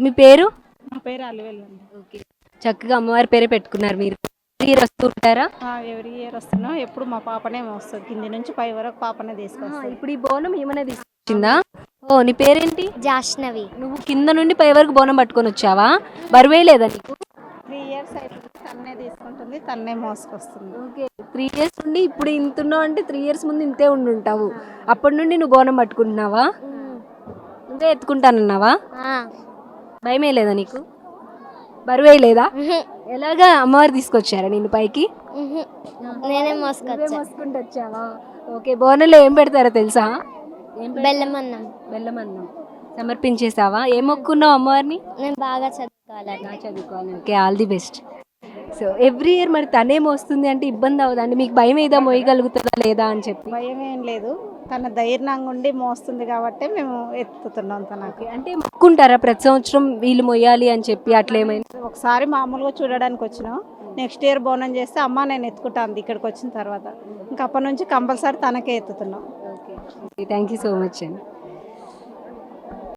మీ పేరు? నా పేరు అలివేలు అండి. ఓకే. చక్కగా అమ్మవారి పేరే పెట్టుకున్నారు మీరు. మీరు వస్తూ ఉంటారా? ఎవ్రీ ఇయర్ వస్తున్నాం. ఎప్పుడు మా పాపనే వస్తుంది, కింది నుంచి పై వరకు పాపనే తీసుకొస్తుంది. ఇప్పుడు ఈ బోనం ఏమైనా తీసుకొచ్చిందా? ఓ నీ పేరేంటి? జాష్నవి. నువ్వు కింద నుండి పై వరకు బోనం పట్టుకొని వచ్చావా? బరువే లేదా నీకు? 3 years అవుతుంది, తన్నే తీసుకుంటుంది, తన్నే మోసుకొస్తుంది. ఓకే. 3 ఇయర్స్ నుండి ఇప్పుడు ఇంత ఉన్నావు అంటే 3 ఇయర్స్ ముందు ఇంతే ఉండి ఉంటావు. అప్పటి నుండి నువ్వు బోనం పట్టుకుంటున్నావా? నువ్వే ఎత్తుకుంటానన్నావా? భయమే లేదా నీకు? బరువే లేదా? ఎలాగా అమ్మవారు తీసుకొచ్చారా నిన్ను పైకి? నేనే మోసుకొచ్చా. మోసుకుంటూ వచ్చావా? ఓకే. బోనంలో ఏం పెడతారో తెలుసా? బెల్లం అన్నం. బెల్లం అన్నం సమర్పించేసావా? ఏం మొక్కున్నావు అమ్మవారిని? నేను బాగా చదువుకోవాలని. చదువుకోవాలి. Okay, all the best. So every year మరి తనే మోస్తుంది అంటే ఇబ్బంది అవుదండి మీకు? భయం ఏదా మోయగలుగుతుందా లేదా అని చెప్పి? భయం ఏం లేదు, తన ధైర్యంగా ఉండి మోస్తుంది కాబట్టి మేము ఎత్తుతున్నాం తనకి. అంటే మొక్కుంటారా ప్రతి సంవత్సరం వీళ్ళు మొయ్యాలి అని చెప్పి అట్లా ఏమైనా? ఒకసారి మామూలుగా చూడడానికి వచ్చినాం, నెక్స్ట్ ఇయర్ బోనం చేస్తే అమ్మ నేను ఎత్తుకుంటాను ఇక్కడికి వచ్చిన తర్వాత. ఇంకా అప్పటి నుంచి కంపల్సరీ తనకే ఎత్తుతున్నాం. Okay, thank you so much అండి.